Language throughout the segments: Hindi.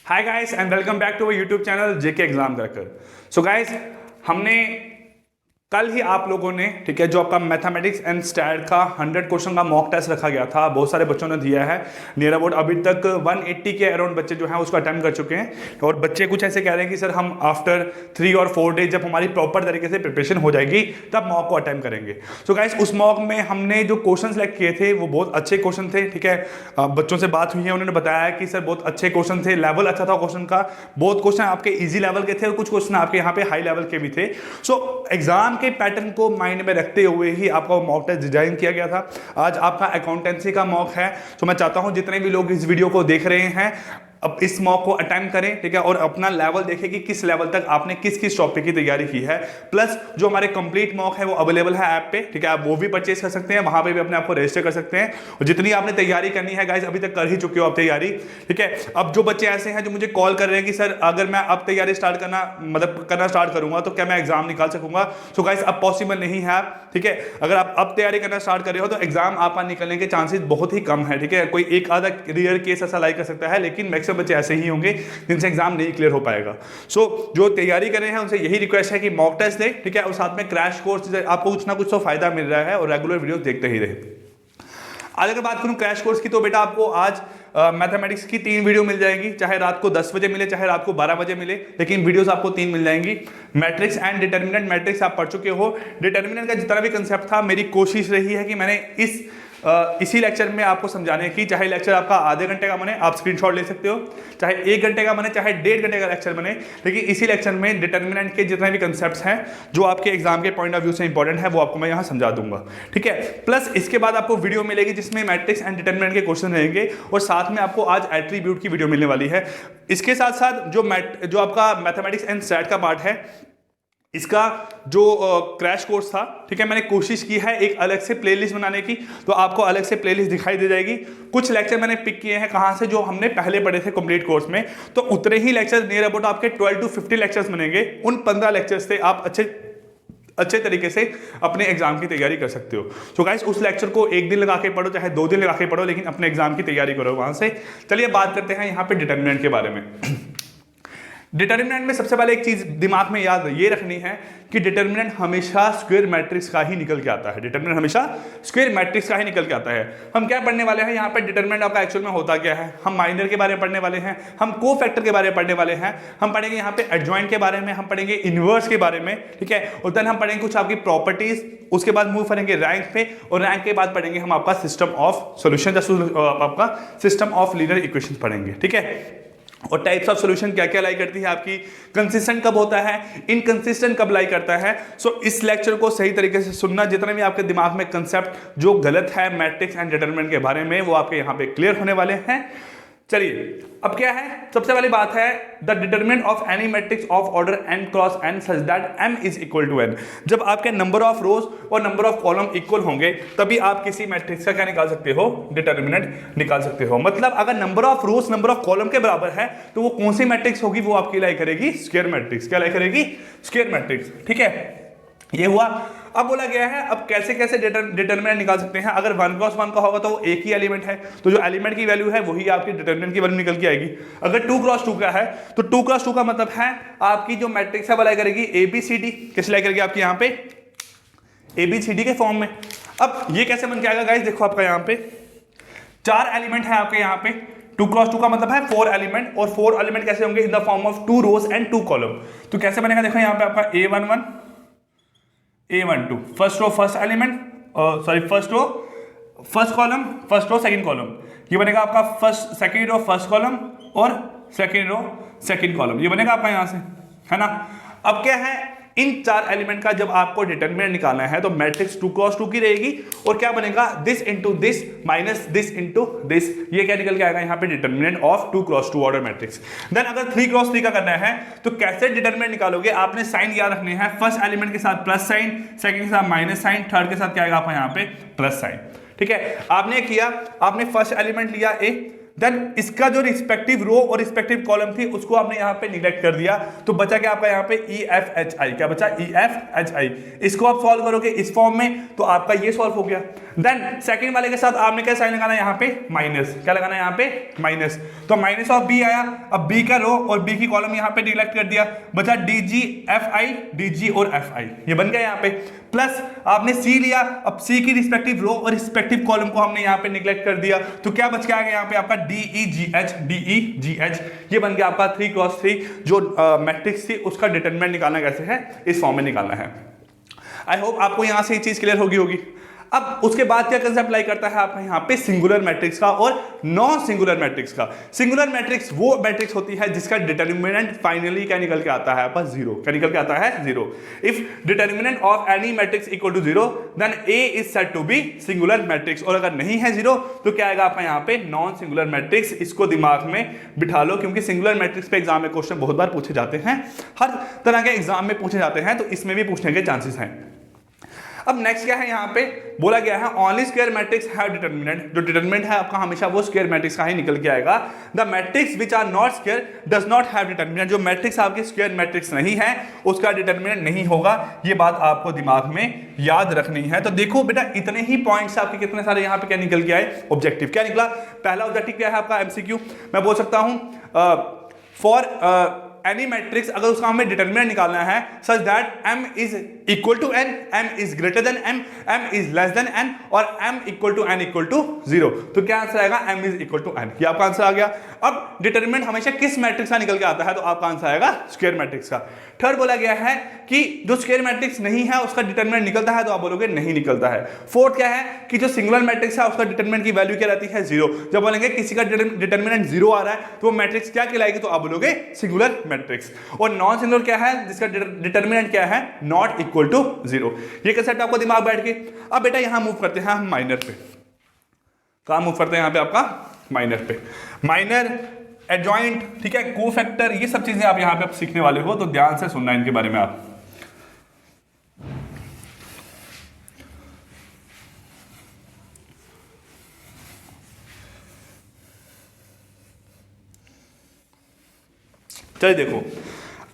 Hi guys and welcome back to our YouTube channel JK exam cracker. So guys, हमने कल ही आप लोगों ने ठीक है जो आपका मैथमेटिक्स एंड स्टैट का 100 क्वेश्चन का मॉक टेस्ट रखा गया था, बहुत सारे बच्चों ने दिया है। नियर अबाउट अभी तक 180 के अराउंड बच्चे जो हैं उसको अटेम्प्ट कर चुके हैं। और बच्चे कुछ ऐसे कह रहे हैं कि सर हम आफ्टर 3 और 4 डेज जब हमारी प्रॉपर तरीके से प्रिपरेशन हो जाएगी तब मॉक को अटेम्प्ट करेंगे। सो गाइस, उस मॉक में हमने जो क्वेश्चन सेलेक्ट किए थे वो बहुत अच्छे क्वेश्चन थे। ठीक है, बच्चों से बात हुई है, उन्होंने बताया कि सर बहुत अच्छे क्वेश्चन थे, लेवल अच्छा था क्वेश्चन का, बहुत क्वेश्चन आपके ईजी लेवल के थे और कुछ क्वेश्चन आपके यहाँ पे हाई लेवल के भी थे। सो एग्जाम के पैटर्न को माइंड में रखते हुए ही आपका मॉक टेस्ट डिजाइन किया गया था। आज आपका अकाउंटेंसी का मॉक है, तो मैं चाहता हूं जितने भी लोग इस वीडियो को देख रहे हैं अब इस मॉक को अटेम्प्ट करें। ठीक है, और अपना लेवल देखें कि किस लेवल तक आपने किस किस टॉपिक की तैयारी की है। प्लस जो हमारे कंप्लीट मॉक है वो अवेलेबल है ऐप पे। ठीक है, आप वो भी परचेज कर सकते हैं, वहां पे भी अपने आप को रजिस्टर कर सकते हैं। और जितनी आपने तैयारी करनी है गाइस, अभी तक कर ही चुके हो आप तैयारी। ठीक है, अब जो बच्चे ऐसे हैं जो मुझे कॉल कर रहे हैं कि सर अगर मैं अब तैयारी स्टार्ट करना स्टार्ट करूंगा तो क्या मैं एग्जाम निकाल सकूंगा? सो गाइस, अब पॉसिबल नहीं है। ठीक है, अगर आप अब तैयारी करना स्टार्ट कर रहे हो तो एग्जाम आपका निकलने के चांसेस बहुत ही कम है। ठीक है, कोई एक आधा रेयर केस ऐसा लाइक कर सकता है, लेकिन मैक्सिमम बच्चे ऐसे ही होंगे जिनसे एग्जाम नहीं क्लियर हो पाएगा। सो जो तैयारी कर रहे हैं उनसे यही रिक्वेस्ट है कि मॉक टेस्ट दें। ठीक है, और साथ में क्रैश कोर्स, आपको कुछ ना कुछ तो फायदा मिल रहा है, और रेगुलर वीडियो देखते ही रहे। आज अगर बात करूं क्रैश कोर्स की, तो बेटा आपको आज मैथमेटिक्स की 3 वीडियो मिल जाएगी, चाहे रात को 10 बजे मिले चाहे रात को 12 बजे मिले, लेकिन वीडियोस आपको 3 मिल जाएंगी। मैट्रिक्स एंड डिटर्मिनेंट, मैट्रिक्स आप पढ़ चुके हो। डिटर्मिनेंट का जितना भी कंसेप्ट था, मेरी कोशिश रही है कि मैंने इसी लेक्चर में आपको समझाने की, चाहे लेक्चर आपका आधे घंटे का बने, आप स्क्रीनशॉट ले सकते हो, चाहे 1 घंटे का बने, चाहे 1.5 घंटे का लेक्चर बने, लेकिन इसी लेक्चर में डिटर्मिनेंट के जितने भी कंसेप्ट्स हैं जो आपके एग्जाम के पॉइंट ऑफ व्यू से इंपॉर्टेंट है वो आपको मैं यहाँ समझा दूंगा। ठीक है, प्लस इसके बाद आपको वीडियो मिलेगी जिसमें मैट्रिक्स एंड डिटर्मिनेंट के क्वेश्चन रहेंगे, और साथ में आपको आज एट्रीब्यूट की वीडियो मिलने वाली है। इसके साथ साथ जो आपका मैथमेटिक्स एंड स्टैट का पार्ट है, इसका जो क्रैश कोर्स था, ठीक है, मैंने कोशिश की है एक अलग से प्लेलिस्ट बनाने की, तो आपको अलग से प्लेलिस्ट दिखाई दे जाएगी। कुछ लेक्चर मैंने पिक किए हैं कहां से, जो हमने पहले पढ़े थे कंप्लीट कोर्स में, तो उतने ही लेक्चर नियर अबाउट आपके 12 to 50 लेक्चर्स बनेंगे। उन 15 लेक्चर्स से आप अच्छे तरीके से अपने एग्जाम की तैयारी कर सकते हो। तो गाइस, उस लेक्चर को 1 दिन लगा के पढ़ो, चाहे 2 दिन लगा के पढ़ो, लेकिन अपने एग्जाम की तैयारी करो वहां से। चलिए बात करते हैं यहाँ पे डिटर्मिनेंट के बारे में। डिटर्मिनेंट में सबसे पहले एक चीज दिमाग में याद ये रखनी है कि डिटर्मिनेंट हमेशा स्क्वायर मैट्रिक्स का ही निकल के आता है। डिटर्मिनेंट हमेशा स्क्वायर मैट्रिक्स का ही निकल के आता है। हम क्या पढ़ने वाले हैं यहाँ पे, डिटर्मिनेंट आपका एक्चुअल में होता क्या है, हम माइनर के बारे में पढ़ने वाले हैं, हम कोफैक्टर के बारे में पढ़ने वाले हैं, हम पढ़ेंगे यहाँ पे एडजॉइंट के बारे में, हम पढ़ेंगे इनवर्स के बारे में। ठीक है, और देन हम पढ़ेंगे कुछ आपकी प्रॉपर्टीज, उसके बाद मूव करेंगे रैंक पे, और रैंक के बाद पढ़ेंगे हम आपका सिस्टम ऑफ सॉल्यूशन, आपका सिस्टम ऑफ लीनियर इक्वेशन पढ़ेंगे। ठीक है, और टाइप्स ऑफ सॉल्यूशन क्या क्या लाई करती है आपकी, कंसिस्टेंट कब होता है, इनकंसिस्टेंट कब लाई करता है। सो इस लेक्चर को सही तरीके से सुनना, जितने भी आपके दिमाग में कंसेप्ट जो गलत है मैट्रिक्स एंड डिटरमिनेंट के बारे में, वो आपके यहाँ पे क्लियर होने वाले हैं। चलिए, अब क्या है, सबसे पहली बात है the determinant of any matrix of order n cross n such that m is equal to n। जब आपके नंबर ऑफ रोज और नंबर ऑफ कॉलम इक्वल होंगे तभी आप किसी मैट्रिक्स का क्या निकाल सकते हो, डिटरमिनेंट निकाल सकते हो। मतलब अगर number of rose number of column के बराबर है तो वो कौन सी मैट्रिक्स होगी, वो आपकी लाई करेगी स्क्वायर मैट्रिक्स। क्या लाई करेगी, स्क्वायर मैट्रिक्स। ठीक है, ये हुआ। अब बोला गया है अब कैसे कैसे डिटरमिनेंट निकाल सकते हैं। अगर 1 क्रॉस 1 का होगा तो वो एक ही एलिमेंट है, तो जो एलिमेंट की वैल्यू है वही आपकी डिटरमिनेंट की वैल्यू निकल के आएगी। अगर 2 क्रॉस 2 का है तो 2 क्रॉस 2 का मतलब है आपकी जो मैट्रिक्स है वो लाई करेगी ABCD। किस लाई करेगी आपकी यहाँ पे, ABCD के फॉर्म में। अब ये कैसे बन के आएगा गाइस, देखो आपका यहाँ पे 4 एलिमेंट है आपके यहाँ पे, 2 क्रॉस 2 का मतलब है 4 एलिमेंट, और 4 एलिमेंट कैसे होंगे, in the form of 2 rows and 2 column. तो कैसे बनेगा, देखो यहाँ पे आपका A11 A12, first row first element, sorry first row first column, first row second column, ये बनेगा आपका first second row first column और सेकंड रो सेकंड कॉलम, ये बनेगा आपका यहां से, है ना। अब क्या है, इन 4 एलिमेंट का जब आपको डिटरमिनेंट निकालना है तो मैट्रिक्स 2 क्रॉस 2 की रहेगी, और क्या बनेगा, this into this minus this into this, ये क्या निकल के आएगा यहाँ पे, determinant of 2 cross 2 order matrix. Then अगर 3 क्रॉस 3 का करना है तो कैसे डिटरमिनेंट निकालोगे, आपने साइन याद रखने हैं, फर्स्ट एलिमेंट के साथ प्लस साइन, सेकंड के साथ माइनस साइन, थर्ड के साथ क्या आएगा आपका यहाँ पे प्लस साइन। ठीक है, आपने किया, आपने फर्स्ट एलिमेंट लिया A, देन इसका जो रिस्पेक्टिव रो और रिस्पेक्टिव कॉलम थी उसको आपने यहाँ पे निगलेक्ट कर दिया, तो बचा क्या आपका यहाँ पे EFHI, क्या बचा EFHI। इसको आप सॉल्व करोगे इस फॉर्म में तो आपका ये सॉल्व हो गया। देन सेकंड वाले के साथ आपने क्या साइन लगाना है यहाँ पे माइनस, क्या लगाना है यहाँ पे माइनस, तो माइनस ऑफ बी आया। अब बी का रो और बी की कॉलम यहाँ पे निगलेक्ट कर दिया, बचा DGFI, DG और FI, ये बन गया यहाँ पे। प्लस आपने सी लिया, अब सी की रिस्पेक्टिव रो और रिस्पेक्टिव कॉलम को हमने यहाँ पे निगलेक्ट कर दिया, तो क्या बच के आ गया यहाँ पे आपका DEGH, ये बन गया आपका 3x3 जो मैट्रिक्स थी उसका डिटरमिनेंट निकालना कैसे है, इस फॉर्म में निकालना है। आई होप आपको यहां से ये चीज क्लियर होगी। अब उसके बाद क्या कंसेप्ट अप्लाई करता है आपका यहाँ पे सिंगुलर मैट्रिक्स का और नॉन सिंगुलर मैट्रिक्स का। सिंगुलर मैट्रिक्स वो मैट्रिक्स होती है जिसका डिटरमिनेंट फाइनली क्या निकल के आता है आपका जीरो, क्या निकल के आता है zero. If determinant of any matrix equal to zero then A is said to be singular matrix, और अगर नहीं है जीरो तो क्या आएगा आपका यहाँ पे नॉन सिंगुलर मैट्रिक्स। इसको दिमाग में बिठा लो क्योंकि सिंगुलर मैट्रिक्स पे एग्जाम में क्वेश्चन बहुत बार पूछे जाते हैं, हर तरह के एग्जाम में पूछे जाते हैं, तो इसमें भी पूछने के चांसेस हैं। अब नेक्स्ट क्या है यहाँ पे बोला गया है only square matrix have determinant, जो डिटरमिनेंट है आपका हमेशा वो स्क्वायर मैट्रिक्स का ही निकल के आएगा। The matrix which are not square does not have determinant, जो मैट्रिक्स आपकी स्क्वायर मैट्रिक्स नहीं है उसका डिटरमिनेंट नहीं होगा, ये बात आपको दिमाग में याद रखनी है। तो देखो बेटा इतने ही पॉइंट्स आपके कितने सारे यहाँ पे क्या निकल के आए, ऑब्जेक्टिव क्या निकला। पहला ऑब्जेक्टिव क्या है आपका MCQ, मैं बोल सकता हूँ फॉर एनी मैट्रिक्स अगर उसका हमें डिटरमिनेंट निकालना है such that m is equal to n, m is greater than m, m is less than n और m equal to n equal to 0, तो क्या आंसर आएगा m is equal to n, ये आपका आंसर आ गया। अब डिटरमिनेंट हमेशा किस मैट्रिक्स का निकल के आता है, तो आपका आंसर आएगा स्क्वायर मैट्रिक्स का। थर्ड बोला गया है कि जो स्क्वायर मैट्रिक्स नहीं है उसका डिटरमिनेंट निकलता है, तो आप बोलोगे नहीं निकलता है। फोर्थ क्या है कि जो सिंगुलर मैट्रिक्स है उसका डिटरमिनेंट की वैल्यू क्या रहती है जीरो, जब बोलेंगे किसी का डिटरमिनेंट जीरो आ रहा है तो वो मैट्रिक्स क्या कहलाएगी, तो आप बोलोगे सिंगुलर मैट्रिक्स। और नॉन सिंगुलर क्या है जिसका डिटरमिनेंट क्या है नॉट इक्वल टू जीरो। ये कंसेप्ट आपको दिमाग बैठ के। अब बेटा यहां मूव करते हैं हम माइनर पे, कहां मूव करते हैं यहां पे आपका माइनर पे। माइनर एडजॉइंट, ठीक है, कोफैक्टर, ये सब चीजें आप यहां पे आप सीखने वाले हो, तो ध्यान से सुनना इनके बारे में आप। चलिए देखो,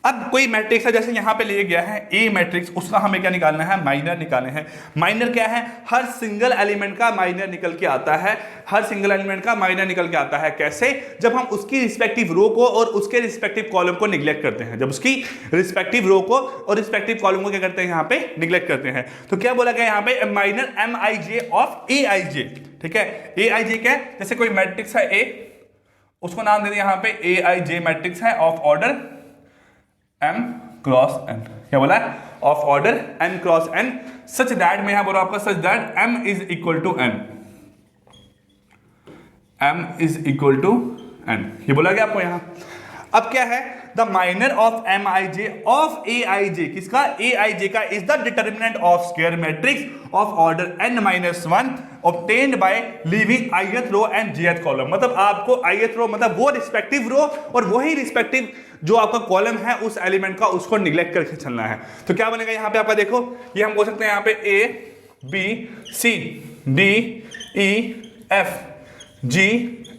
अब कोई मैट्रिक्स है जैसे यहां पे लिया गया है ए मैट्रिक्स, उसका हमें क्या निकालना है, माइनर निकालने हैं। माइनर क्या है, हर सिंगल एलिमेंट का माइनर निकल के आता है, हर सिंगल एलिमेंट का माइनर निकल के आता है। कैसे, जब हम उसकी रिस्पेक्टिव रो को और उसके रिस्पेक्टिव कॉलम को निगलेक्ट करते हैं, जब उसकी रिस्पेक्टिव रो को और रिस्पेक्टिव कॉलम को क्या करते हैं यहाँ पे निगलेक्ट करते हैं। तो क्या बोला गया यहाँ पे माइनर MIJ ऑफ AIJ, ठीक है। AIJ क्या है, जैसे कोई मैट्रिक्स है A, उसको नाम दे दिया यहाँ पे AIJ मैट्रिक्स है of order m cross n, क्या बोला है, of order m cross n, such that में यहां बोला आपका such that m is equal to n, m is equal to n, ये बोला गया आपको यहां। अब क्या है, the minor of MIJ of AIJ, किसका, AIJ का, is the determinant of square matrix of order n-1 obtained by leaving ith row and jth column. मतलब आपको ith रो मतलब वो रिस्पेक्टिव रो और वही रिस्पेक्टिव जो आपका कॉलम है उस एलिमेंट का, उसको निगलेक्ट करके चलना है। तो क्या बनेगा यहाँ पे आपका, देखो ये हम बोल सकते हैं यहाँ पे A B C D E F G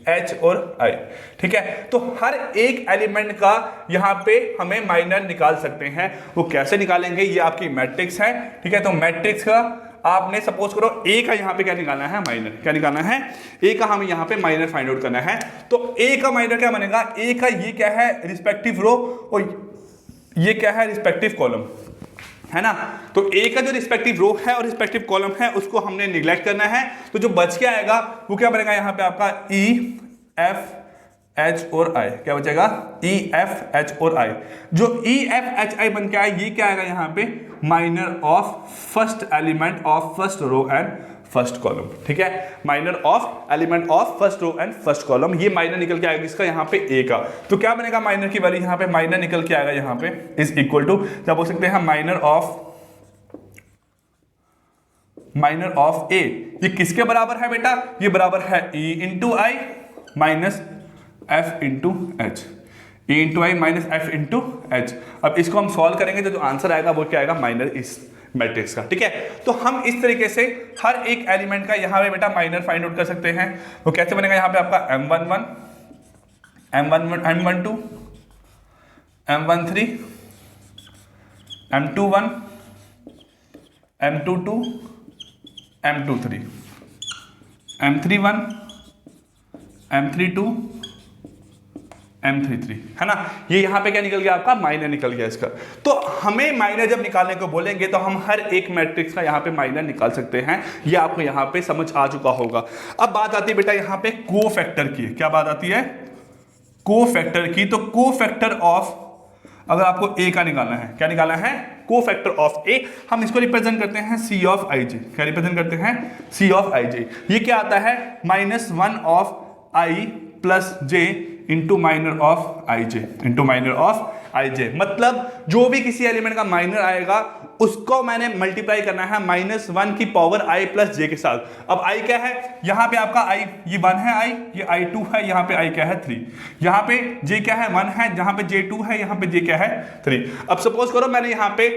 H और I, ठीक है। तो हर एक एलिमेंट का यहाँ पे हमें माइनर निकाल सकते हैं। वो कैसे निकालेंगे, ये आपकी मैट्रिक्स है, ठीक है। तो मैट्रिक्स का आपने सपोज करो A का यहाँ पे क्या निकालना है, माइनर, क्या निकालना है, A का हमें यहाँ पे माइनर फाइंड आउट करना है। तो A का माइनर क्या बनेगा, A का ये क्या है रिस्पेक्टिव रो और ये क्या है रिस्पेक्टिव कॉलम, है ना। तो A का जो रिस्पेक्टिव रो है और रिस्पेक्टिव कॉलम है उसको हमने निगलेक्ट करना है। तो जो बच के आएगा वो क्या बनेगा यहाँ पे आपका E F H और I, क्या बचेगा, E F H और I। जो E F H I बन के आए ये क्या आएगा यहाँ पे, minor of first element of first row and first column, ठीक है। Minor of element of first row and first column, ये माइनर निकल के आएगा किसका, यहाँ पे A का। तो क्या बनेगा, माइनर की वैल्यू यहाँ पे माइनर निकल के आएगा यहाँ पे इज इक्वल टू, क्या बोल सकते हैं, माइनर ऑफ A। ये किसके बराबर है बेटा, ये बराबर है E into I minus F into H, E into I minus F into H। अब इसको हम सॉल्व करेंगे तो जो आंसर आएगा वो क्या आएगा, माइनर इस मैट्रिक्स का, ठीक है। तो हम इस तरीके से हर एक एलिमेंट का यहाँ पे बेटा माइनर फाइंड आउट कर सकते हैं। तो कैसे बनेगा यहाँ पे आपका M11 M12 M13 M21 M22 M23 M31 M32 M33, है ना। ये यहां पे क्या निकल गया आपका, माइनर निकल गया इसका। तो हमें माइनर जब निकालने को बोलेंगे तो हम हर एक मैट्रिक्स का यहां पे माइनर निकाल सकते हैं। ये आपको यहां पे समझ आ चुका होगा। अब बात आती है बेटा यहां पे कोफैक्टर की। क्या बात आती है, कोफैक्टर की। तो कोफैक्टर ऑफ, अगर आपको ए का निकालना है, क्या निकालना है, कोफैक्टर ऑफ ए, हम इसको रिप्रेजेंट करते हैं सी ऑफ आई जे। क्या रिप्रेजेंट करते हैं, सी ऑफ आई जे। ये क्या आता है, -1 of i plus j into minor of i j, into minor of i j. मतलब जो भी किसी एलिमेंट का माइनर आएगा उसको मैंने मल्टीप्लाई करना है -1 की पावर i प्लस जे के साथ। अब i क्या है, यहां पे आपका i ये 1 है, i ये i2 है, यहां पे i क्या है 3, यहां पे j क्या है 1 है, जहां पे j2 है, यहां पे j क्या है 3। अब सपोज करो मैंने यहां पे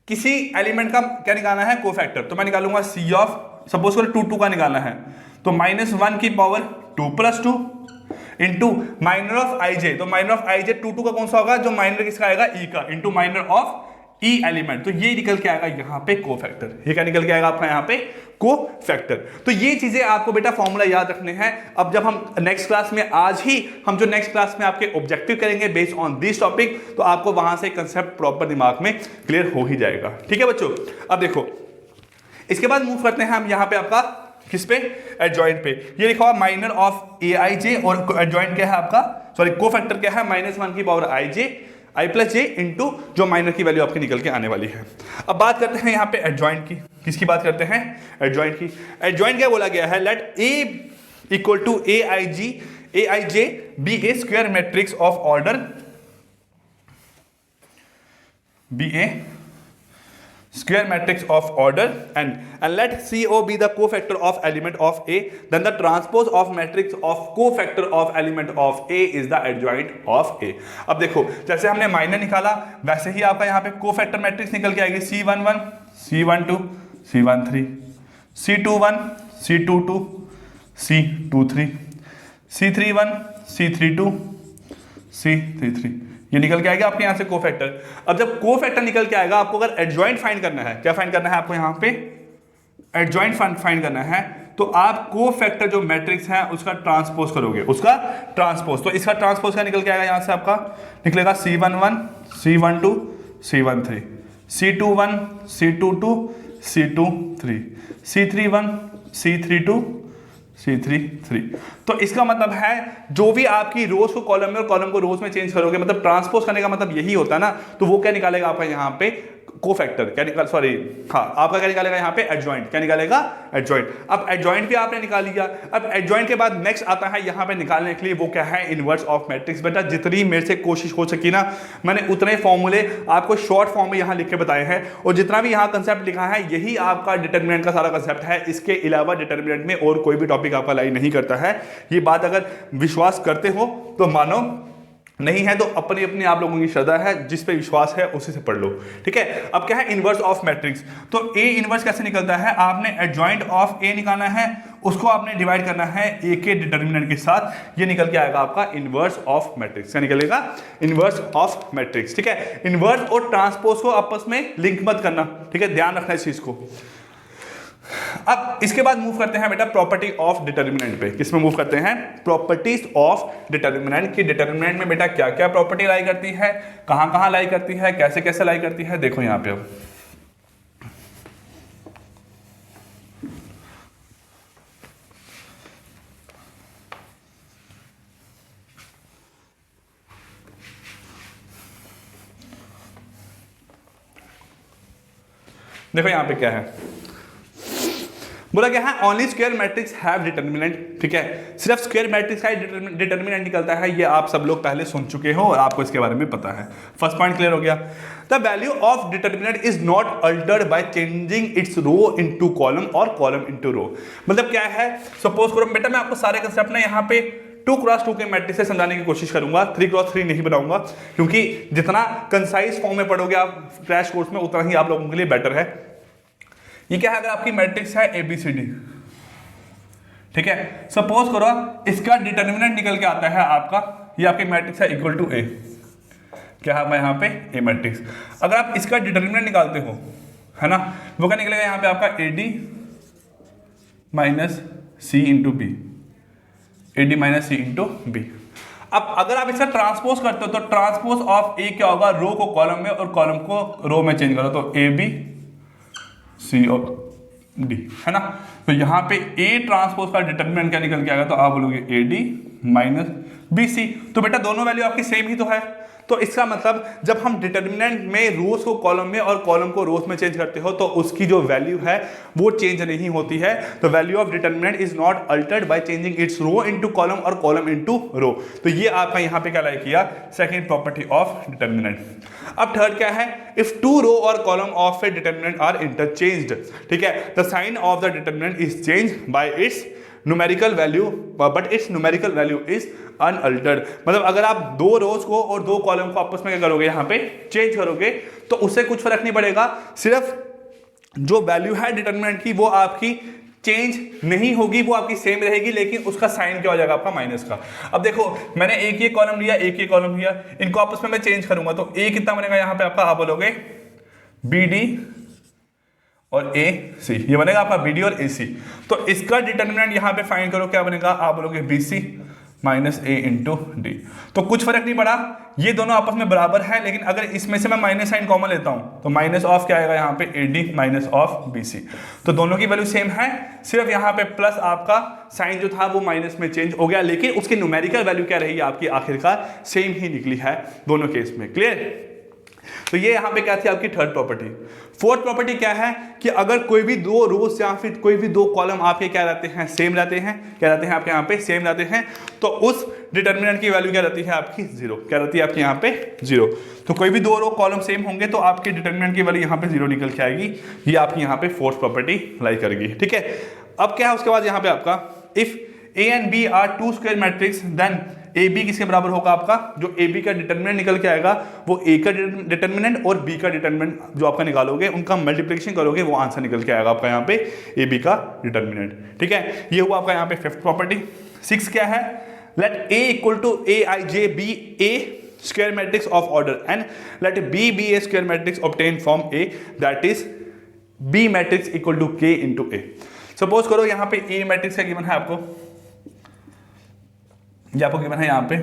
किसी एलिमेंट का क्या निकालना है, कोफैक्टर, तो मैं निकालूंगा c ऑफ, सपोज करो 2 का निकालना है, तो -1 की power 2 + 2 into minor of i जे। तो माइनर ऑफ आई जे 2 का कौन सा होगा, जो माइनर किसका आएगा, ई का, into minor of E element. तो ये निकल के आएगा यहाँ पे कोफैक्टर। ये क्या निकल के आएगा आपका यहाँ पे, कोफैक्टर। तो ये चीजें आपको बेटा फॉर्मूला याद रखने हैं। अब जब हम नेक्स्ट क्लास में, आज ही हम जो नेक्स्ट क्लास में आपके ऑब्जेक्टिव करेंगे बेस्ड ऑन दिस टॉपिक, तो आपको वहां से कंसेप्ट प्रॉपर दिमाग में क्लियर हो ही जाएगा। ठीक है बच्चों। अब देखो इसके बाद मूव करते हैं हम यहाँ पे आपका किस पे, एडजॉइंट पे। ये लिखा हुआ माइनर ऑफ ए आई जे, और एडजॉइंट क्या है आपका, सॉरी कोफैक्टर क्या है, -1 की पावर आई जे, आई प्लस जे इंटू जो माइनर की वैल्यू आपकी निकल के आने वाली है। अब बात करते हैं यहाँ पे एडजॉइंट की। किसकी बात करते हैं, एडजॉइंट की। एडजॉइंट क्या बोला गया है, let A equal to a i j be a square matrix of order, be a square matrix of order and let CO be the cofactor of element of A, then the transpose of matrix of cofactor of element of A is the adjoint of A। अब देखो जैसे हमने माइनर निकाला वैसे ही आपका यहाँ पे कोफैक्टर मैट्रिक्स निकल के आएगी, C11 C12 C13 C21 C22 C23 C31 C32 C33, ये निकल के आएगा आपके यहां से कोफैक्टर। अब जब कोफैक्टर निकल के आएगा, आपको अगर एडजॉइंट फाइंड करना है, क्या फाइंड करना है आपको यहां पे, एडजॉइंट फाइंड करना है, तो आप कोफैक्टर जो मैट्रिक्स है उसका ट्रांसपोज करोगे, उसका ट्रांसपोज। तो इसका ट्रांसपोज क्या निकल के आएगा, यहां से आपका निकलेगा C11 C12 C13 C21 C22 C23 C31 C32 C33। तो इसका मतलब है जो भी आपकी रोज को कॉलम में और कॉलम को रोज में चेंज करोगे, मतलब ट्रांसपोज करने का मतलब यही होता है ना। तो वो क्या निकालेगा आपका यहाँ पे, कोफैक्टर, क्या निकाल, सॉरी हाँ, आपका क्या निकालेगा यहाँ पे, एडजॉइंट। क्या निकालेगा, एडजॉइंट। अब एडजॉइंट भी आपने निकाल लिया। अब एडजॉइंट के बाद नेक्स्ट आता है यहाँ पे निकालने के लिए, वो क्या है, इनवर्स ऑफ मैट्रिक्स। बेटा जितनी मेरे से कोशिश हो सकी ना, मैंने उतने फॉर्मूले आपको शॉर्ट फॉर्म में यहाँ लिख के बताए हैं, और जितना भी यहाँ कंसेप्ट लिखा है यही आपका डिटर्मिनेंट का सारा कंसेप्ट है। इसके अलावा डिटर्मिनेंट में और कोई भी टॉपिक आपका लाई नहीं करता है। ये बात अगर विश्वास करते हो तो मानो, नहीं है तो अपनी अपनी आप लोगों की श्रद्धा है, जिस पे विश्वास है उसी से पढ़ लो। ठीक है। अब क्या है, इनवर्स ऑफ मैट्रिक्स। तो ए इनवर्स कैसे निकलता है, आपने एडजॉइंट ऑफ ए निकालना है, उसको आपने डिवाइड करना है ए के डिटर्मिनेंट के साथ, ये निकल के आएगा आपका इनवर्स ऑफ मैट्रिक्स। क्या निकलेगा, इनवर्स ऑफ मैट्रिक्स। ठीक है। इनवर्स और ट्रांसपोज को आपस में लिंक मत करना, ठीक है, ध्यान रखना इस चीज को। अब इसके बाद मूव करते हैं बेटा प्रॉपर्टी ऑफ डिटर्मिनेंट पे। किसमें मूव करते हैं, प्रॉपर्टीज ऑफ डिटर्मिनेंट की। डिटर्मिनेंट में बेटा क्या क्या प्रॉपर्टी लाई करती है, कहां कहां लाई करती है, कैसे कैसे लाई करती है, देखो यहां पे। अब देखो यहां पे क्या है, बोला क्या है, only square matrix have determinant. ठीक है, सिर्फ स्क्वायर मैट्रिक्स का डिटर्मिनेंट निकलता है। ये आप सब लोग पहले सुन चुके हो और आपको इसके बारे में पता है। फर्स्ट पॉइंट क्लियर हो गया। The value of determinant is not altered by changing its row into column और कॉलम इनटू रो। मतलब क्या है, सपोज करो बेटा मैं आपको सारे कंसेप्ट ना यहाँ पे 2x2 के मैट्रिक्स से समझाने की कोशिश करूंगा, 3x3 नहीं बनाऊंगा, क्योंकि जितना कंसाइज फॉर्म में पढ़ोगे आप क्रैश कोर्स में, उतना ही आप लोगों के लिए बेटर है। ये क्या है, अगर आपकी मैट्रिक्स है ABCD, ठीक है। सपोज करो इसका डिटर्मिनेंट निकल के आता है आपका, ये आपके मैट्रिक्स है इक्वल टू ए, क्या है यहाँ पे ए मैट्रिक्स। अगर आप इसका डिटर्मिनेंट निकालते हो, है ना, वो क्या निकलेगा यहाँ पे आपका a d minus c into b, a d minus c into b. अब अगर आप इसका ट्रांसपोज करते हो तो ट्रांसपोज ऑफ ए क्या होगा, रो को कॉलम में और कॉलम को रो में चेंज करो तो ए बी सी और डी, है ना। तो यहाँ पे ए ट्रांसपोज का डिटर्मिनेंट क्या निकल के आएगा, तो आप बोलोगे a d minus b c. तो बेटा दोनों वैल्यू आपकी सेम ही तो है, तो इसका मतलब जब हम डिटर्मिनेंट में रोज को कॉलम में और कॉलम को रोज में चेंज करते हो तो उसकी जो वैल्यू है वो चेंज नहीं होती है। तो value of determinant is not altered by changing its row into column और कॉलम इनटू रो। तो ये आपका यहाँ पे क्या लाइक किया, सेकंड प्रॉपर्टी ऑफ डिटर्मिनेंट। अब थर्ड क्या है, इफ टू रो और column of a determinant are interchanged, ठीक है, the sign of the determinant is change by its numerical value but its numerical value is unaltered. मतलब अगर आप दो रोज को और दो कॉलम को आपस में क्या करोगे, यहाँ पे चेंज करोगे तो उससे कुछ फर्क नहीं पड़ेगा, सिर्फ जो वैल्यू है डिटर्मिनेंट की वो आपकी चेंज नहीं होगी, वो आपकी सेम रहेगी, लेकिन उसका साइन क्या हो जाएगा आपका माइनस का। अब देखो मैंने एक ये कॉलम लिया, एक ये कॉलम लिया, इनको आपस में मैं चेंज करूंगा तो ए कितना बनेगा यहाँ पे आपका, आप बोलोगे बी डी और ए सी, ये बनेगा आपका बी डी और ए सी। तो इसका डिटर्मिनेंट यहाँ पे फाइंड करो, क्या बनेगा, आप बोलोगे बी सी माइनस ए इंटू डी। तो कुछ फर्क नहीं पड़ा, ये दोनों आपस में बराबर है, लेकिन अगर इसमें से मैं माइनस साइन कॉमन लेता हूं तो माइनस ऑफ क्या आएगा यहाँ पे, a d minus of b c. तो दोनों की वैल्यू सेम है, सिर्फ यहाँ पे प्लस आपका साइन जो था वो माइनस में चेंज हो गया, लेकिन उसकी न्यूमेरिकल वैल्यू क्या रही आपकी आखिरकार सेम ही निकली है दोनों केस में। क्लियर। तो ये यहाँ पे क्या थी आपकी थर्ड प्रॉपर्टी। फोर्थ प्रॉपर्टी क्या है कि अगर कोई भी दो रोज या फिर कोई भी दो कॉलम आपके क्या रहते हैं, सेम रहते हैं, क्या रहते हैं आपके यहाँ पे सेम रहते हैं, तो उस डिटर्मिनेंट की वैल्यू क्या रहती है आपकी जीरो, क्या रहती है आपके यहाँ पे जीरो। तो कोई भी दो रो कॉलम सेम होंगे तो आपके डिटर्मिनेंट की वैल्यू यहाँ पे जीरो निकल के आएगी, ये आपकी यहाँ पे फोर्थ प्रॉपर्टी लाई करेगी। ठीक है। अब क्या है उसके बाद यहाँ पे आपका, if A and B are two square matrix then A B किसके बराबर होगा आपका, जो ए बी का डिटर्मिनेंट निकल के आएगा वो ए का डिटर्मिनेंट और बी का डिटर्मिनेंट जो आपका निकालोगे उनका मल्टीप्लिकेशन करोगे वो आंसर निकल के आएगा आपका यहाँ पे ए बी का डिटर्मिनेंट। ठीक है, ये हुआ आपका यहाँ पे फिफ्थ प्रॉपर्टी। सिक्स क्या है, let A equal to a i j be a square matrix of order and let B be a square matrix obtain from A that is B matrix equal to k into A. Suppose करो यहाँ पे ए मैट्रिक्स का गिवन है आपको, ये आपको गिवन है यहाँ पे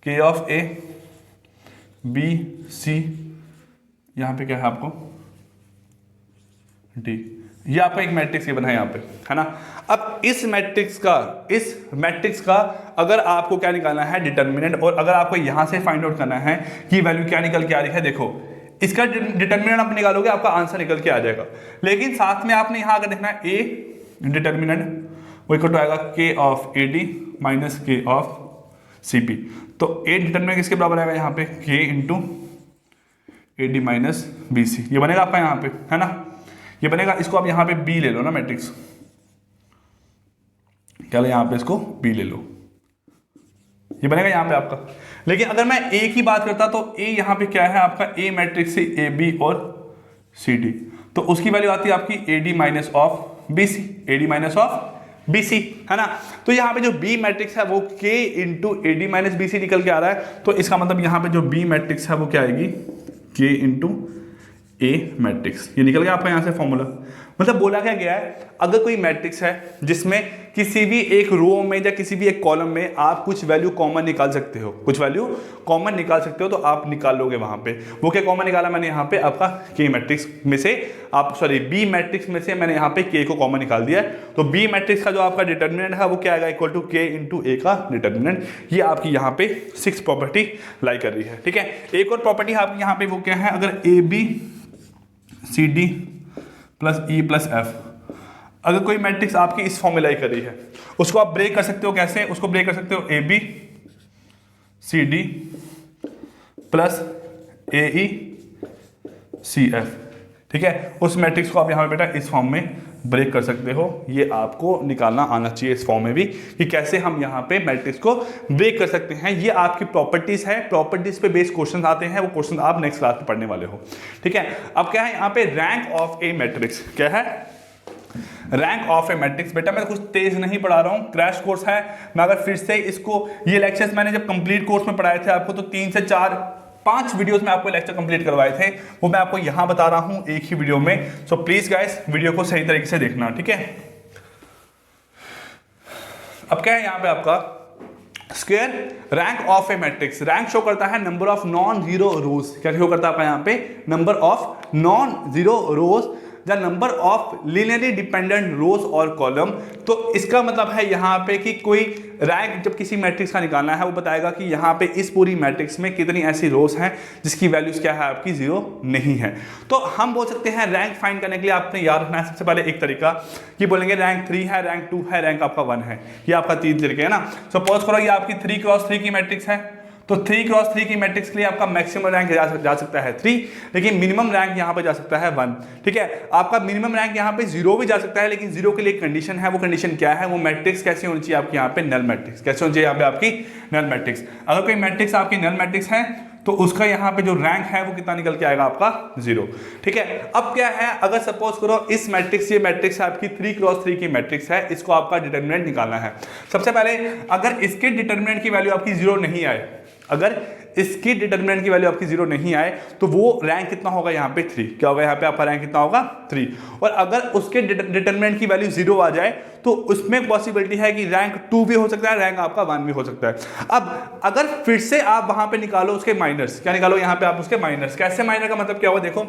के ऑफ ए बी सी, यहाँ पे क्या है आपको डी, ये आपका एक मैट्रिक्स गिवन है यहाँ पे, है ना। अब इस मैट्रिक्स का अगर आपको क्या निकालना है डिटर्मिनेंट, और अगर आपको यहाँ से फाइंड आउट करना है कि वैल्यू क्या निकल के आ रही है, देखो इसका डिटर्मिनेंट आप निकालोगे आपका आंसर निकल के आ जाएगा, लेकिन साथ में आपने यहाँ अगर देखना है ए डिटर्मिनेंट वो इक्वल टू आएगा k of a d minus k of c p. तो ए डिटर्मिनेंट किसके बराबर आएगा यहाँ पे, k into a d minus b c, ये बनेगा आपका यहाँ पे, है ना, ये बनेगा। इसको आप यहाँ पे बी ले लो ना मैट्रिक्स, क्या लो यहाँ पे इसको बी ले लो, ये बनेगा यहाँ पे आपका। लेकिन अगर मैं ए की बात करता तो ए यहाँ पे क्या है आपका, ए मैट्रिक्स से ए बी और सी डी, तो उसकी वैल्यू आती है आपकी a d minus of b c, a d minus of b c, है ना। तो यहाँ पे जो बी मैट्रिक्स है वो k into a d minus b c निकल के आ रहा है, तो इसका मतलब यहाँ पे जो बी मैट्रिक्स है वो क्या आएगी, के इंटू ए मैट्रिक्स, ये निकल गया आपका यहाँ से फॉर्मूला। मतलब बोला क्या गया है, अगर कोई मैट्रिक्स है जिसमें किसी भी एक रो में या किसी भी एक कॉलम में आप कुछ वैल्यू कॉमन निकाल सकते हो, कुछ वैल्यू कॉमन निकाल सकते हो, तो आप निकालोगे वहां पे। वो क्या कॉमन निकाला मैंने यहाँ पे आपका के मैट्रिक्स में से, आप सॉरी बी मैट्रिक्स में से मैंने यहाँ पे के को कॉमन निकाल दिया। तो बी मैट्रिक्स का जो आपका डिटर्मिनेंट है वो क्या आएगा, इक्वल टू के इंटू ए का डिटर्मिनेंट। ये आपकी यहाँ पे सिक्स प्रॉपर्टी लाई कर रही है। ठीक है, एक और प्रॉपर्टी आपकी यहाँ पे वो क्या है, अगर a b c d plus e plus f, अगर कोई मैट्रिक्स आपकी इस फॉर्म में लाई कर रही है, उसको आप ब्रेक कर सकते हो। कैसे उसको ब्रेक कर सकते हो, a b c d plus a e c f. ठीक है, उस मैट्रिक्स को आप यहाँ पे बेटा इस फॉर्म में ब्रेक कर सकते हो। ये आपको निकालना आना चाहिए इस फॉर्म में भी, कि कैसे हम यहाँ पे मैट्रिक्स को ब्रेक कर सकते हैं। ये आपकी प्रॉपर्टीज है, प्रॉपर्टीज पे बेस्ड क्वेश्चन आते हैं, वो क्वेश्चन आप नेक्स्ट क्लास में पढ़ने वाले हो। ठीक है, अब क्या है यहाँ पे, रैंक ऑफ ए मैट्रिक्स क्या है, रैंक ऑफ ए मैट्रिक्स। बेटा मैं कुछ तेज नहीं पढ़ा रहा हूँ, क्रैश कोर्स है। मैं अगर फिर से इसको, ये लेक्चर्स मैंने जब कंप्लीट कोर्स में पढ़ाए थे आपको, तो 3 से 4 5 वीडियोस में आपको लेक्चर कंप्लीट करवाए थे, वो मैं आपको यहां बता रहा हूं एक ही वीडियो में। सो प्लीज गाइस वीडियो को सही तरीके से देखना, ठीक है। अब क्या है यहां पे आपका square rank of a matrix. Rank show करता है number of non zero rows. क्या शो करता है आपका यहां पे? Number of non zero rows, the number of linearly dependent rows और कॉलम। तो इसका मतलब है यहाँ पे कि कोई रैंक जब किसी मैट्रिक्स का निकालना है, वो बताएगा कि यहाँ पे इस पूरी मैट्रिक्स में कितनी ऐसी रोज हैं जिसकी वैल्यूज क्या है आपकी, 0 नहीं है। तो हम बोल सकते हैं रैंक फाइंड करने के लिए आपने याद रखना है सबसे पहले एक तरीका कि बोलेंगे रैंक 3 है, रैंक 2 है, रैंक आपका 1 है। ये आपका 3 तरीके है ना। सपोज करो ये आपकी 3 क्रॉस 3 की मैट्रिक्स है, तो 3 क्रॉस 3 की मैट्रिक्स के लिए आपका मैक्सिमम रैंक जा सकता है 3, लेकिन मिनिमम रैंक यहाँ पे जा सकता है 1, ठीक है। आपका मिनिमम रैंक यहाँ पे 0 भी जा सकता है, लेकिन 0 के लिए कंडीशन है। वो कंडीशन क्या है? वो मैट्रिक्स कैसी होनी चाहिए आपकी यहाँ पे? Null matrix. कैसे होनी चाहिए यहाँ पे आपकी? Null matrix. अगर कोई मैट्रिक्स आपकी नल मैट्रिक्स है तो उसका यहाँ पे जो रैंक है वो कितना निकल के आएगा आपका? 0, ठीक है। अब क्या है, अगर सपोज करो इस मैट्रिक्स, ये मैट्रिक्स आपकी 3 क्रॉस 3 की मैट्रिक्स है, इसको आपका डिटर्मिनेंट निकालना है। सबसे पहले अगर इसके डिटर्मिनेंट की वैल्यू आपकी 0 नहीं आए, अगर इसकी डिटर्मिनेंट की वैल्यू आपकी 0 नहीं आए, तो वो रैंक कितना होगा यहाँ पे? 3। क्या होगा यहाँ पे आपका रैंक? कितना होगा? 3। और अगर उसके डिटर्मिनेंट की वैल्यू 0 आ जाए तो उसमें पॉसिबिलिटी है कि रैंक 2 भी हो सकता है, रैंक आपका 1 भी हो सकता है। अब अगर फिर से आप वहां पे निकालो उसके माइनर्स, क्या निकालो यहाँ पे आप? उसके माइनर्स। कैसे माइनर का मतलब क्या होगा? देखो,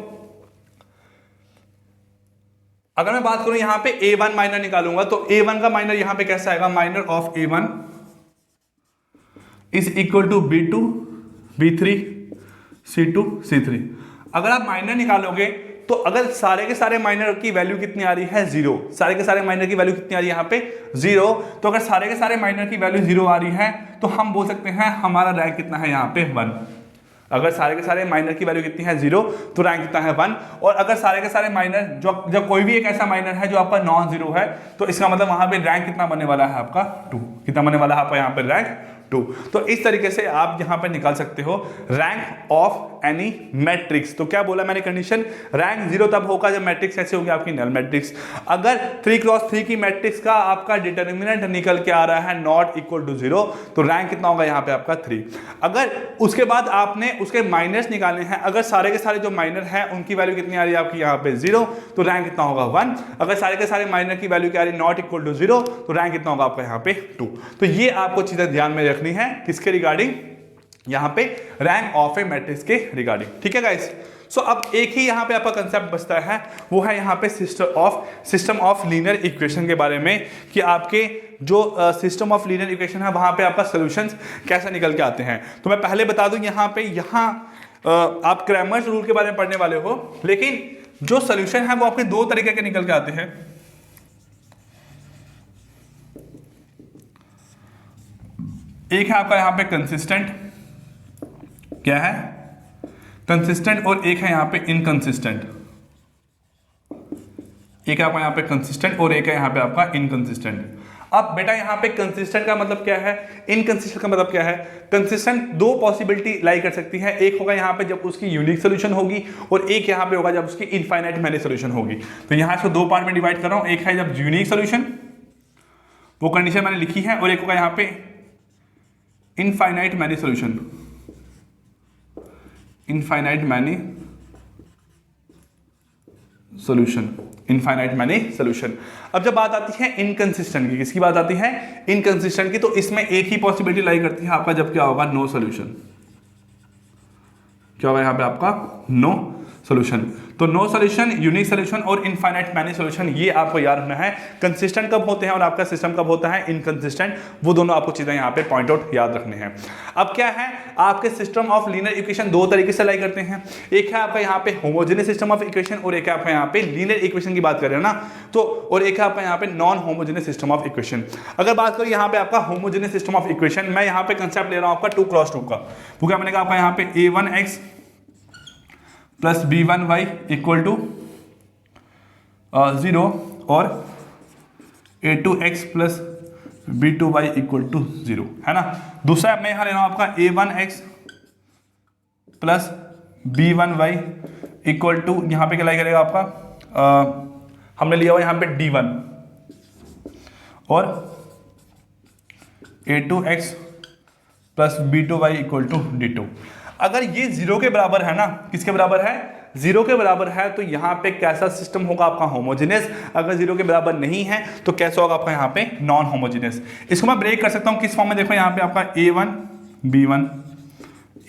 अगर मैं बात करूं यहाँ पे A1 माइनर निकालूंगा, तो A1 का माइनर यहाँ पे कैसा आएगा? Minor of A1 is equal to B2 B3 C2 C3। अगर आप माइनर निकालोगे तो अगर सारे के सारे माइनर की वैल्यू कितनी आ रही है? 0। सारे के सारे माइनर की वैल्यू कितनी आ रही है यहाँ पे? 0। तो अगर सारे के सारे माइनर की वैल्यू 0 आ रही है तो हम बोल सकते हैं हमारा रैंक कितना है यहाँ पे? 1। अगर सारे के सारे माइनर की वैल्यू कितनी है? 0, तो रैंक कितना है? 1। और अगर सारे के सारे माइनर जब कोई भी एक ऐसा माइनर है जो आपका नॉन जीरो है, तो इसका मतलब वहां पे रैंक कितना बनने वाला है आपका? 2। कितना बनने वाला है आपका यहाँ पे? रैंक 2। तो इस तरीके से आप यहां पर निकाल सकते हो रैंक ऑफ एनी मैट्रिक्स। तो क्या बोला मैंने कंडीशन? रैंक 0 तब होगा जब मैट्रिक्स ऐसे होगी आपकी नल मैट्रिक्स। अगर 3 क्रॉस 3 की मैट्रिक्स का आपका डिटर्मिनेंट निकल के आ रहा है नॉट इक्वल टू 0, तो रैंक कितना होगा यहाँ पे आपका? 3। अगर उसके बाद आपने उसके माइनस निकालने हैं, अगर सारे के सारे जो माइनर हैं उनकी वैल्यू कितनी आ रही है आपकी यहाँ पे? 0, तो रैंक कितना होगा? 1। अगर सारे के सारे माइनर की वैल्यू क्या आ रही है? नॉट इक्वल टू 0, तो रैंक कितना होगा आपका यहाँ पे? 2। तो ये आपको चीजें ध्यान में रखनी है किसके रिगार्डिंग? यहां पे रैंक ऑफ ए मैट्रिक्स के रिगार्डिंग, ठीक है गाइस। सो अब एक ही यहां पे आपका कंसेप्ट बचता है, वो है यहां पे सिस्टम ऑफ लीनियर इक्वेशन के बारे में, कि आपके जो सिस्टम ऑफ लीनियर इक्वेशन है वहां पे आपका सॉल्यूशंस कैसे निकल के आते हैं। तो मैं पहले बता दूं यहां आप क्रैमर्स रूल के बारे में पढ़ने वाले हो, लेकिन जो सॉल्यूशन है वो आपके 2 तरीके के निकल के आते हैं। एक है आपका यहां पे कंसिस्टेंट, क्या है? कंसिस्टेंट। और एक है यहां पे इनकंसिस्टेंट। एक है आपका यहां पे कंसिस्टेंट और एक है यहां पे आपका इनकंसिस्टेंट। अब बेटा यहां पे कंसिस्टेंट का मतलब क्या है, इनकंसिस्टेंट का मतलब क्या है? कंसिस्टेंट 2 पॉसिबिलिटी लाई कर सकती है। एक होगा यहां पे जब उसकी यूनिक सोल्यूशन होगी, और एक यहां पे होगा जब उसकी इनफाइनाइट मैनी सोल्यूशन होगी। तो यहां इसको 2 पार्ट में डिवाइड कर रहा हूं। एक है जब यूनिक सोल्यूशन, वो कंडीशन मैंने लिखी है, और एक होगा यहां पे infinite many solution. Infinite many solution, infinite many solution. अब जब बात आती है इनकंसिस्टेंट की, किसकी बात आती है? इनकंसिस्टेंट की। तो इसमें एक ही पॉसिबिलिटी लाई करती है आपका, जब क्या होगा? No solution. क्या होगा यहां पे आपका? No solution. तो नो सोल्यूशन, यूनिक सोल्यूशन और इनफाइनाइट मैनी सोल्यूशन, ये आपको याद रखना है। कंसिस्टेंट कब होते हैं और आपका सिस्टम कब होता है इनकंसिस्टेंट, वो दोनों आपको चीजें यहाँ पे पॉइंट आउट याद रखने हैं। अब क्या है, आपके सिस्टम ऑफ लीनियर इक्वेशन 2 तरीके से लाई करते हैं। एक है आपका यहाँ पे होमोजेनियस सिस्टम ऑफ इक्वेशन, और एक है आपका यहाँ पे लीनियर इक्वेशन की बात कर रहे हैं ना, तो और एक है आपका यहाँ पे non homogeneous system of equation. अगर बात करें यहाँ पे आपका होमोजेनियस सिस्टम ऑफ इक्वेशन, मैं यहाँ पे कंसेप्ट ले रहा हूँ आपका 2 क्रॉस 2 का। वो क्या मैंने कहा आपका यहाँ पे a1x plus b1y equal to 0 और a2x plus b2y equal to 0, है ना। दूसरा मैं यहां ले रहा हूं आपका a1x plus b1y equal to, यहां पे क्या लाई करेगा आपका हमने लिया हुआ यहाँ पे D1 और A2x plus B2y equal to D2। अगर ये 0 के बराबर है ना, किसके बराबर है, 0 के बराबर है, तो यहाँ पे कैसा सिस्टम होगा आपका, होमोजेनियस। अगर 0 के बराबर नहीं है तो कैसा होगा आपका यहाँ पे, नॉन होमोजेनियस। इसको मैं ब्रेक कर सकता हूँ किस फॉर्म में, देखो यहाँ पे आपका A1 B1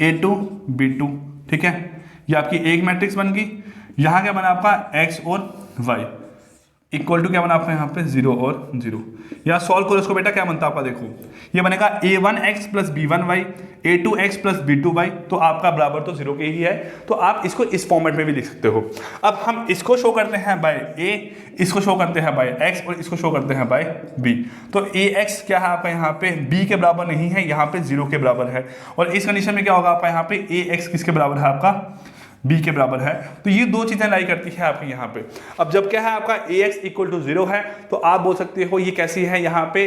A2 B2, ठीक है, ये आपकी एक मैट्रिक्स बन गई। यहाँ क्या बना आपका x और y इक्वल टू क्या बना आपका यहाँ पे 0 और 0। यहाँ सॉल्व करो इसको बेटा, क्या बनता है आपका, देखो ये बनेगा A1x plus B1y A2x plus B2y, तो आपका बराबर तो 0 के ही है, तो आप इसको इस फॉर्मेट में भी लिख सकते हो। अब हम इसको शो करते हैं बाय a, इसको शो करते हैं बाय x और इसको शो करते हैं बाय b। तो ax क्या है आपका यहाँ पे b के बराबर नहीं है, यहाँ पे 0 के बराबर है, और इस कंडीशन में क्या होगा आपका यहाँ पे ax किसके बराबर है, आपका b के बराबर है। तो ये दो चीजें लाई करती है आपकी यहाँ पे। अब जब क्या है आपका ax इक्वल टू 0 है, तो आप बोल सकते हो ये कैसी है, यहाँ पे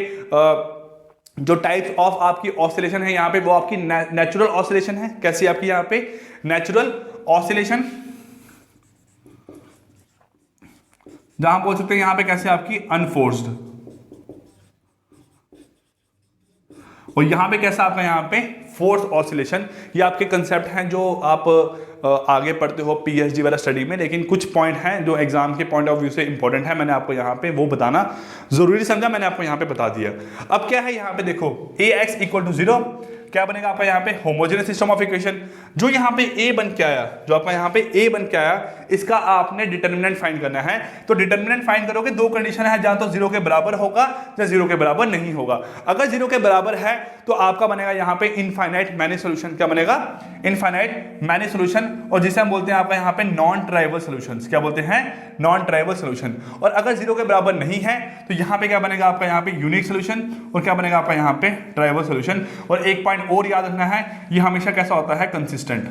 जो टाइप्स ऑफ आपकी ऑसिलेशन है यहाँ पे वो आपकी नेचुरल ऑसिलेशन है। कैसी आपकी यहाँ पे नेचुरल ऑसिलेशन, जहां बोल सकते हैं यहाँ पे कैसे आपकी अनफोर्स्ड, और यहाँ पे कैसा आपका यहाँ पे फोर्स ऑसिलेशन। ये आपके कंसेप्ट हैं जो आप आगे पढ़ते हो पीएचडी वाला स्टडी में, लेकिन कुछ पॉइंट हैं जो एग्जाम के पॉइंट ऑफ व्यू से इंपॉर्टेंट है, मैंने आपको यहाँ पे वो बताना जरूरी समझा, मैंने आपको यहाँ पे बता दिया। अब क्या है यहाँ पे देखो ax इक्वल टू 0 क्या बनेगा आपका यहाँ पे होमोजेनियस सिस्टम ऑफ इक्वेशन। जो यहाँ पे a बन के आया, जो आपका यहाँ पे a बन के आया, इसका आपने डिटर्मिनेंट फाइंड करना है। तो डिटर्मिनेंट फाइंड करोगे, दो कंडीशन है, जहां तो 0 के बराबर होगा या 0 के बराबर नहीं होगा। अगर 0 के बराबर है तो आपका बनेगा यहाँ पे इनफाइनाइट मैनी सोल्यूशन। क्या बनेगा, इनफाइनाइट मैनी सोल्यूशन, और जिसे हम बोलते हैं आपका यहाँ पे नॉन ट्राइवल सोल्यूशंस। क्या बोलते हैं, नॉन ट्राइवल सोल्यूशन। और अगर 0 के बराबर नहीं है तो यहाँ पे क्या बनेगा आपका यहाँ पे यूनिक सोल्यूशन, और क्या बनेगा आपका यहाँ पे ट्राइवल सोल्यूशन। और एक पॉइंट और याद रखना है, ये हमेशा कैसा होता है, कंसिस्टेंट।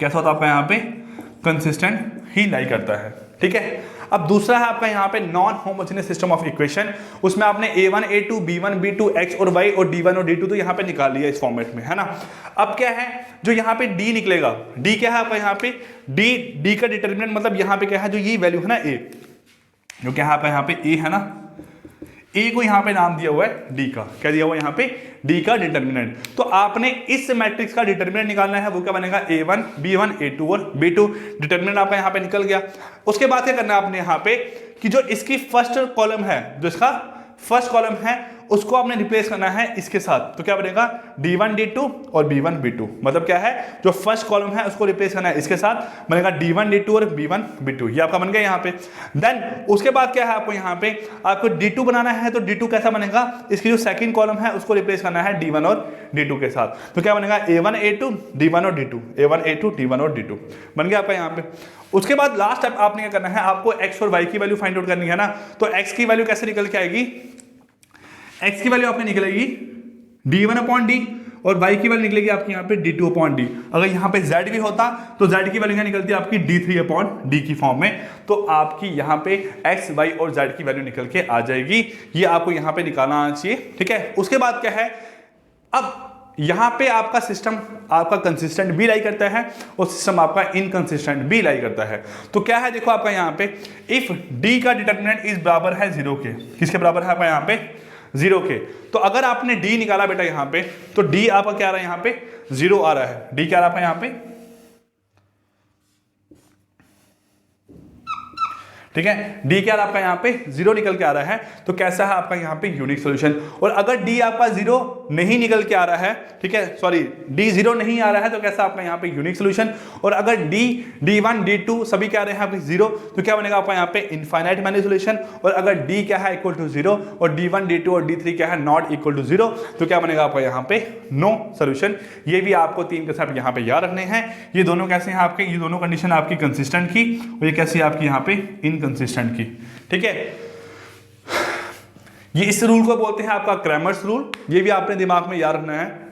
कैसा होता है आपका यहाँ पे, कंसिस्टेंट ही लाई करता है, ठीक है। अब दूसरा है आपका यहाँ पे non homogeneous system of equation. उसमें आपने a1 a2 b1 b2 x और y और d1 और d2 तो यहाँ पे निकाल लिया इस फॉर्मेट में, है ना। अब क्या है, जो यहाँ पे d निकलेगा, d क्या है आपका यहाँ पे, d का डिटर्मिनेंट, मतलब यहाँ पे क्या है, जो ये वैल्यू है ना a, जो क्या है आपका यहाँ पे a है ना, a को यहाँ पे नाम दिया हुआ है d का। क्या दिया हुआ है यहाँ पे, d का डिटर्मिनेंट। तो आपने इस मैट्रिक्स का डिटर्मिनेंट निकालना है, वो क्या बनेगा a1 b1 a2 और b2। डिटर्मिनेंट आपका यहाँ पे निकल गया। उसके बाद क्या करना है आपने यहाँ पे, कि जो इसकी फर्स्ट कॉलम है, जो इसका फर्स्ट कॉलम है, उसको आपने रिप्लेस करना है इसके साथ। तो क्या बनेगा, d1 d2 और b1 b2। मतलब क्या है, जो फर्स्ट कॉलम है उसको रिप्लेस करना है इसके साथ, बनेगा d1 d2 और b1 b2। ये आपका बन गया यहाँ पे। देन उसके बाद क्या है, आपको यहाँ पे आपको d2 बनाना है। तो d2 कैसा बनेगा, इसकी जो सेकंड कॉलम है उसको रिप्लेस करना है d1 और d2 के साथ। तो क्या बनेगा, a1 a2 d1 और d2, a1 a2 d1 और d2 बन गया आपका यहाँ पे। उसके बाद लास्ट स्टेप आपने क्या करना है, आपको x और y की वैल्यू फाइंड आउट करनी है ना। तो x की वैल्यू कैसे निकल के आएगी, x की वैल्यू आपने निकलेगी d1/d और y की वैल्यू निकलेगी आपकी यहाँ पे d2/d। अगर यहाँ पे z भी होता तो z की वैल्यू क्या निकलती है आपकी d3/d की फॉर्म में। तो आपकी यहाँ पे x, y और z की वैल्यू निकल के आ जाएगी। ये आपको यहाँ पे निकालना आना चाहिए, ठीक है। उसके बाद क्या है, अब यहाँ पे आपका सिस्टम आपका कंसिस्टेंट भी लाई करता है और सिस्टम आपका इनकंसिस्टेंट भी लाई करता है। तो क्या है, देखो आपका यहाँ पे इफ d का डिटर्मिनेंट इज बराबर है 0 के, किसके बराबर है आपका यहाँ पे, 0 के। तो अगर आपने d निकाला बेटा यहाँ पे, तो d आपका क्या आ रहा है यहाँ पे, 0 आ रहा है। d क्या आ रहा है यहाँ पे, ठीक है, d क्या आपका यहाँ पे 0 निकल के आ रहा है। तो कैसा है आपका यहाँ पे यूनिक सॉल्यूशन। और अगर d आपका 0 नहीं निकल के आ रहा है, ठीक है, सॉरी d 0 नहीं आ रहा है, तो कैसा आपका यहाँ पे यूनिक सॉल्यूशन। और अगर d1 d2 सभी क्या आ रहे हैं आपके 0, तो क्या बनेगा आपका यहाँ पे इनफाइनाइट मैनी सॉल्यूशन। और अगर d क्या है इक्वल टू 0 और d1 d2 और d3 क्या है नॉट इक्वल टू 0, तो क्या बनेगा आपका यहाँ पे नो सॉल्यूशन। ये भी आपको तीन कंसेप्ट यहाँ पे याद रखने हैं। ये दोनों कैसे हैं आपके, ये दोनों कंडीशन आपकी कंसिस्टेंट की, और ये कैसी आपकी यहाँ पे इनकंसिस्टेंट की, ठीक है। ये इस रूल को बोलते हैं आपका क्रैमर्स रूल। ये भी आपने दिमाग में याद रखना है।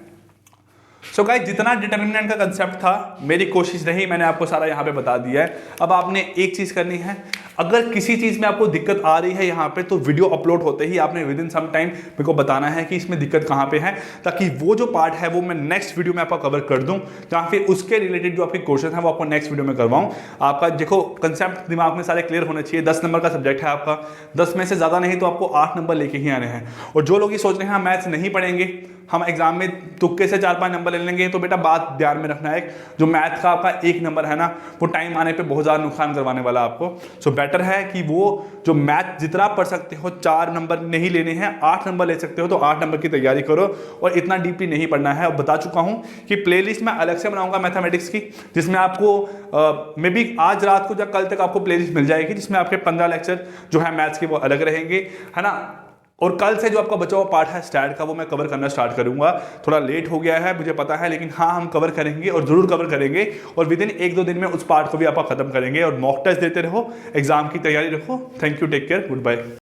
सो गाइस, जितना डिटर्मिनेंट का कंसेप्ट था, मेरी कोशिश रही, मैंने आपको सारा यहाँ पे बता दिया है। अब आपने एक चीज करनी है, अगर किसी चीज़ में आपको दिक्कत आ रही है यहाँ पे, तो वीडियो अपलोड होते ही आपने विद इन सम टाइम मेरे को बताना है कि इसमें दिक्कत कहाँ पे है, ताकि वो जो पार्ट है वो मैं नेक्स्ट वीडियो में आपका कवर कर दूँ, या फिर उसके रिलेटेड जो आपके क्वेश्चन है वो आपको नेक्स्ट वीडियो में करवाऊँ। आपका देखो कंसेप्ट दिमाग में सारे क्लियर होने चाहिए। 10 नंबर का सब्जेक्ट है आपका, 10 में से ज़्यादा नहीं तो आपको 8 नंबर लेके ही आने हैं। और जो लोग ये सोच रहे हैं मैथ्स नहीं पढ़ेंगे, हम एग्जाम में तुक्के से 4-5 नंबर ले लेंगे, तो बेटा बात ध्यान में रखना है, जो मैथ का आपका 1 नंबर है ना, वो टाइम आने पे बहुत ज़्यादा नुकसान करवाने वाला आपको। सो बेटर है कि वो जो मैथ जितना पढ़ सकते हो, 4 नंबर नहीं लेने हैं, 8 नंबर ले सकते हो तो 8 नंबर की तैयारी करो, और इतना डीपली नहीं पढ़ना है। और बता चुका हूँ कि प्लेलिस्ट मैं अलग से बनाऊंगा मैथमेटिक्स की, जिसमें आपको मे बी आज रात को या कल तक आपको प्लेलिस्ट मिल जाएगी, जिसमें आपके 15 लेक्चर जो है मैथ्स के वो अलग रहेंगे, है ना। और कल से जो आपका बचा हुआ पार्ट है स्टैट का, वो मैं कवर करना स्टार्ट करूंगा। थोड़ा लेट हो गया है मुझे पता है, लेकिन हाँ हम कवर करेंगे और जरूर कवर करेंगे, और विद इन 1-2 दिन में उस पार्ट को भी आप खत्म करेंगे। और मॉक टेस्ट देते रहो, एग्जाम की तैयारी रखो। Thank you, take care, good bye.